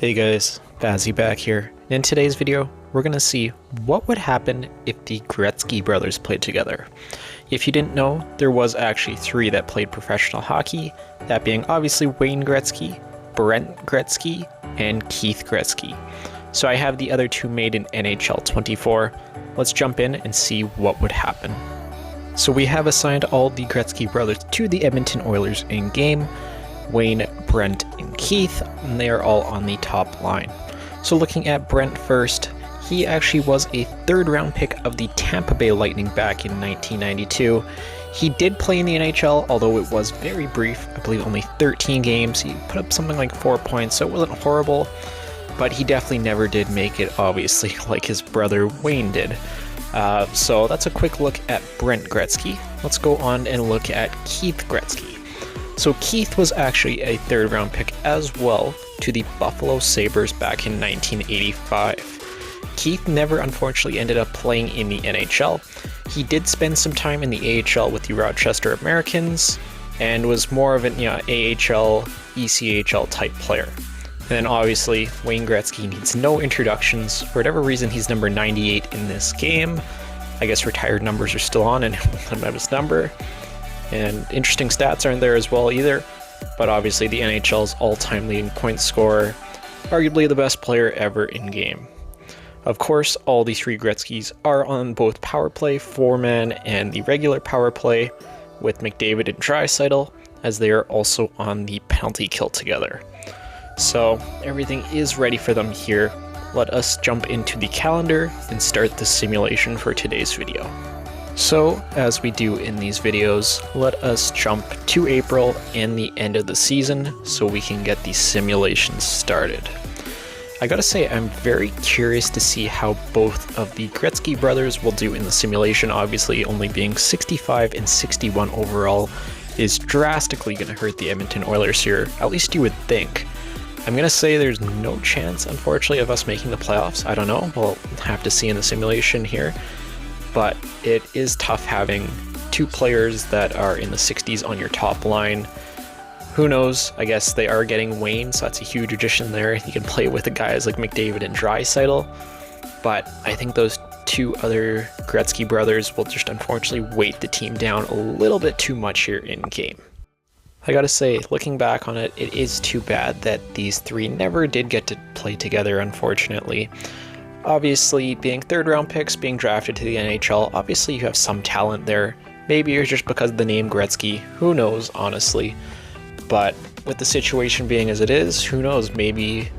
Hey guys, Bazzy back here. In today's video, we're going to see what would happen if the Gretzky brothers played together. If you didn't know, there was actually three that played professional hockey, that being obviously Wayne Gretzky, Brent Gretzky, and Keith Gretzky. So I have the other two made in NHL 24. Let's jump in and see what would happen. So we have assigned all the Gretzky brothers to the Edmonton Oilers in game. Wayne, Brent, and Keith, and they are all on the top line. So looking at Brent first, he actually was a third round pick of the Tampa Bay Lightning back in 1992. He did play in the NHL, although it was very brief, I believe only 13 games. He put up something like 4 points, so it wasn't horrible, but he definitely never did make it, obviously, like his brother Wayne did. So that's a quick look at Brent Gretzky. Let's go on and look at Keith Gretzky. So Keith was actually a third round pick as well to the Buffalo Sabres back in 1985. Keith never unfortunately ended up playing in the NHL. He did spend some time in the AHL with the Rochester Americans and was more of an AHL, ECHL type player. And then obviously Wayne Gretzky needs no introductions. For whatever reason, he's number 98 in this game. I guess retired numbers are still on and he'll let him have his number. And interesting stats aren't there as well either, but obviously the NHL's all-time leading point scorer, arguably the best player ever in game. Of course, all the three Gretzkys are on both power play, four-man, and the regular power play with McDavid and Draisaitl, as they are also on the penalty kill together. So everything is ready for them here. Let us jump into the calendar and start the simulation for today's video. So, as we do in these videos, let us jump to April and the end of the season so we can get the simulations started. I gotta say, I'm very curious to see how both of the Gretzky brothers will do in the simulation. Obviously, only being 65 and 61 overall is drastically gonna hurt the Edmonton Oilers here, at least you would think. I'm gonna say there's no chance, unfortunately, of us making the playoffs. I don't know, we'll have to see in the simulation here. But it is tough having two players that are in the 60s on your top line. Who knows? I guess they are getting Wayne, so that's a huge addition there. You can play with the guys like McDavid and Draisaitl, but I think those two other Gretzky brothers will just unfortunately weight the team down a little bit too much here in game. I gotta say, looking back on it, it is too bad that these three never did get to play together, unfortunately. Obviously, being third round picks, being drafted to the NHL, obviously you have some talent there. Maybe it's just because of the name Gretzky, who knows, honestly. But with the situation being as it is, who knows, maybe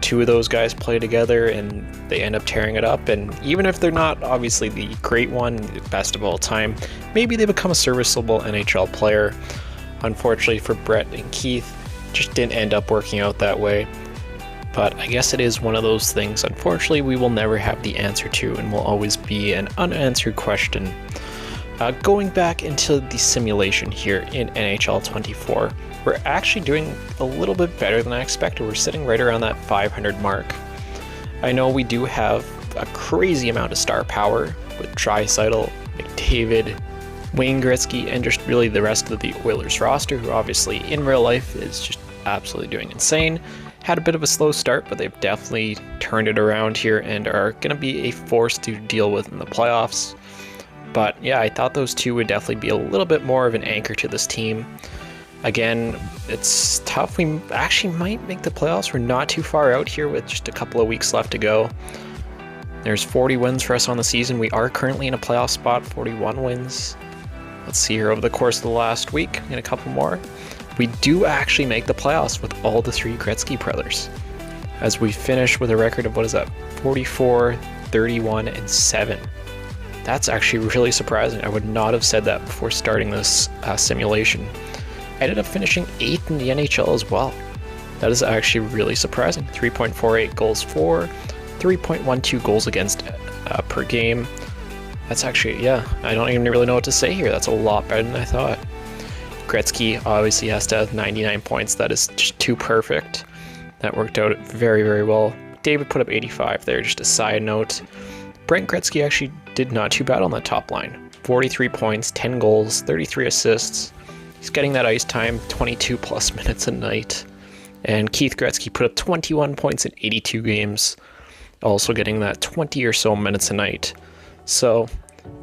two of those guys play together and they end up tearing it up. And even if they're not obviously the great one, the best of all time, maybe they become a serviceable NHL player. Unfortunately for Brett and Keith, just didn't end up working out that way. But I guess it is one of those things, unfortunately, we will never have the answer to and will always be an unanswered question. Going back into the simulation here in NHL 24, we're actually doing a little bit better than I expected. We're sitting right around that 500 mark. I know we do have a crazy amount of star power with Draisaitl, McDavid, Wayne Gretzky, and just really the rest of the Oilers roster, who obviously in real life is just absolutely doing insane. Had a bit of a slow start, but they've definitely turned it around here and are going to be a force to deal with in the playoffs. But yeah, I thought those two would definitely be a little bit more of an anchor to this team. Again, it's tough. We actually might make the playoffs. We're not too far out here with just a couple of weeks left to go. There's 40 wins for us on the season. We are currently in a playoff spot, 41 wins. Let's see here over the course of the last week and a couple more. We do actually make the playoffs with all the three Gretzky brothers, as we finish with a record of, 44, 31, and 7. That's actually really surprising. I would not have said that before starting this simulation. I ended up finishing 8th in the NHL as well. That is actually really surprising. 3.48 goals for, 3.12 goals against per game. That's actually, yeah, I don't even really know what to say here. That's a lot better than I thought. Gretzky obviously has to have 99 points. That is just too perfect. That worked out very, very well. David put up 85 there, just a side note. Brent Gretzky actually did not too bad on that top line. 43 points, 10 goals, 33 assists. He's getting that ice time, 22 plus minutes a night. And Keith Gretzky put up 21 points in 82 games, also getting that 20 or so minutes a night. So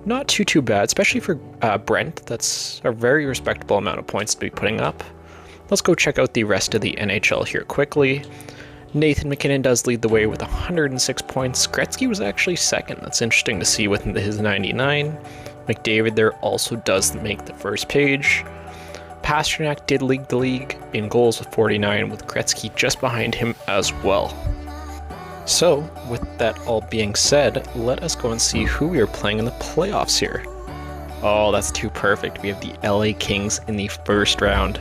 not too bad, especially for Brent. That's a very respectable amount of points to be putting up. Let's go check out the rest of the NHL here quickly. Nathan MacKinnon does lead the way with 106 points. Gretzky was actually second. That's interesting to see with his 99. McDavid there also does make the first page. Pastrnak did lead the league in goals with 49, with Gretzky just behind him as well. So, with that all being said, let us go and see who we are playing in the playoffs here. Oh, that's too perfect. We have the LA Kings in the first round.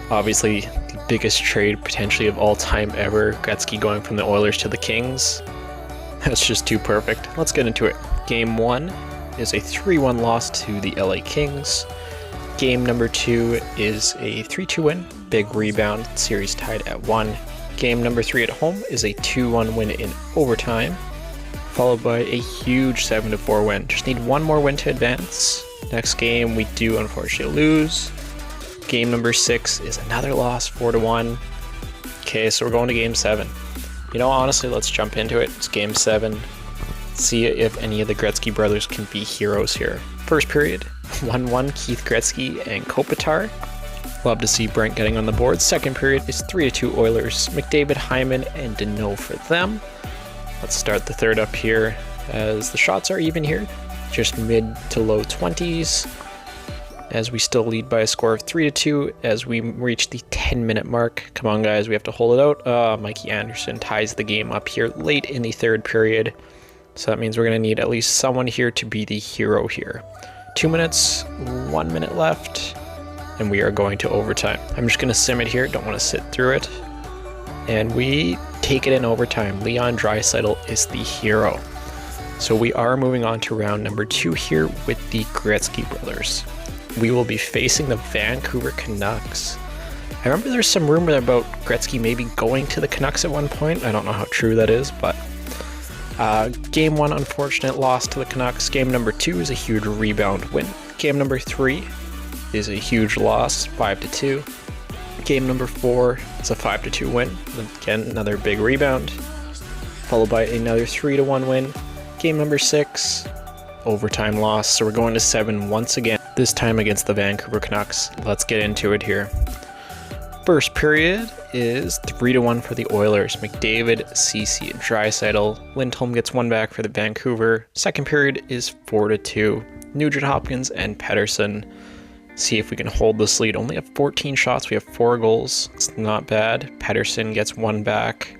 Obviously, the biggest trade potentially of all time ever. Gretzky going from the Oilers to the Kings. That's just too perfect. Let's get into it. Game 1 is a 3-1 loss to the LA Kings. Game number 2 is a 3-2 win. Big rebound. Series tied at 1. Game number 3 at home is a 2-1 win in overtime, followed by a huge 7-4 win. Just need one more win to advance. Next game we do unfortunately lose. Game number 6 is another loss, 4-1. Okay, so we're going to game 7. You know, honestly, let's jump into it. It's game 7. See if any of the Gretzky brothers can be heroes here. First period, 1-1 Keith Gretzky and Kopitar. Love to see Brent getting on the board. Second period is 3-2 Oilers. McDavid, Hyman, and Deneau for them. Let's start the third up here as the shots are even here. Just mid to low 20s. As we still lead by a score of 3-2 as we reach the 10-minute mark. Come on, guys, we have to hold it out. Mikey Anderson ties the game up here late in the third period. So that means we're going to need at least someone here to be the hero here. 2 minutes, 1 minute left, and we are going to overtime. I'm just going to sim it here, don't want to sit through it. And we take it in overtime. Leon Draisaitl is the hero. So we are moving on to round number 2 here with the Gretzky brothers. We will be facing the Vancouver Canucks. I remember there's some rumor about Gretzky maybe going to the Canucks at one point. I don't know how true that is, but game 1, unfortunate loss to the Canucks. Game number 2 is a huge rebound win. Game number 3 is a huge loss, 5-2. Game number 4 is a 5-2 win. Again, another big rebound, followed by another 3-1 win. Game number 6, overtime loss. So we're going to 7 once again, this time against the Vancouver Canucks. Let's get into it here. First period is 3-1 for the Oilers. McDavid, Ceci, and Draisaitl. Lindholm gets one back for the Vancouver. Second period is 4-2. Nugent Hopkins and Pettersson. See if we can hold this lead. Only have 14 shots. We have 4 goals. It's not bad. Pettersson gets one back.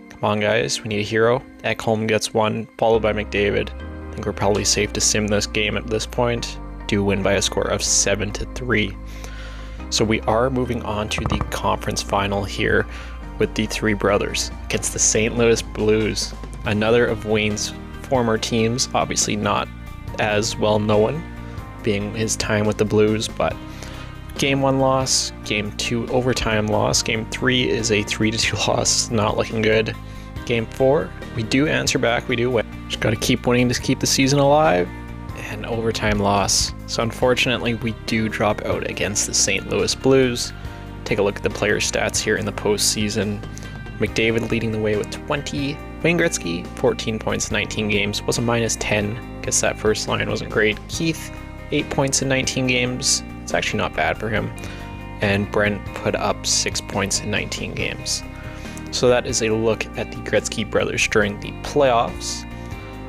Come on, guys. We need a hero. Ekholm gets one, followed by McDavid. I think we're probably safe to sim this game at this point. Do win by a score of 7-3. So we are moving on to the conference final here with the three brothers against the St. Louis Blues. Another of Wayne's former teams, obviously not as well known, being his time with the Blues, but game 1 loss, game 2 overtime loss, game 3 is a 3-2 loss, not looking good. Game 4, we do answer back, we do win. Just got to keep winning to keep the season alive. And overtime loss. So unfortunately, we do drop out against the St. Louis Blues. Take a look at the player stats here in the postseason. McDavid leading the way with 20. Wayne Gretzky, 14 points in 19 games, was a -10. Guess that first line wasn't great. Keith, 8 points in 19 games. It's actually not bad for him. And Brent put up 6 points in 19 games. So that is a look at the Gretzky brothers during the playoffs.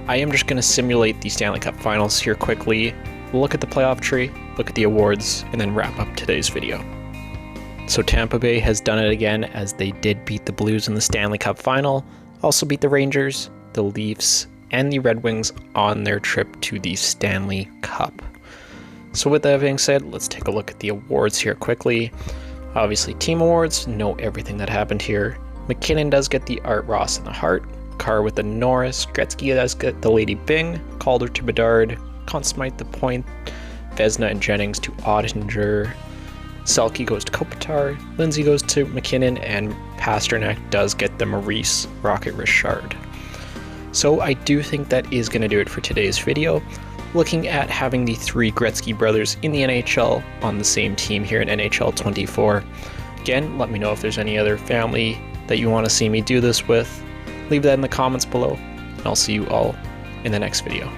I am just going to simulate the Stanley Cup Finals here quickly, look at the playoff tree, look at the awards, and then wrap up today's video. So Tampa Bay has done it again, as they did beat the Blues in the Stanley Cup Final, also beat the Rangers, the Leafs, and the Red Wings on their trip to the Stanley Cup. So with that being said, let's take a look at the awards here quickly. Obviously, team awards, know everything that happened here. McKinnon does get the Art Ross and the Hart. Carr with the Norris. Gretzky does get the Lady Byng. Calder to Bedard. Conn Smythe the Point. Vezina and Jennings to Ottinger. Selke goes to Kopitar. Lindsay goes to McKinnon. And Pastrnak does get the Maurice Rocket Richard. So I do think that is going to do it for today's video. Looking at having the three Gretzky brothers in the NHL on the same team here in NHL 24. Again, let me know if there's any other family that you want to see me do this with. Leave that in the comments below, and I'll see you all in the next video.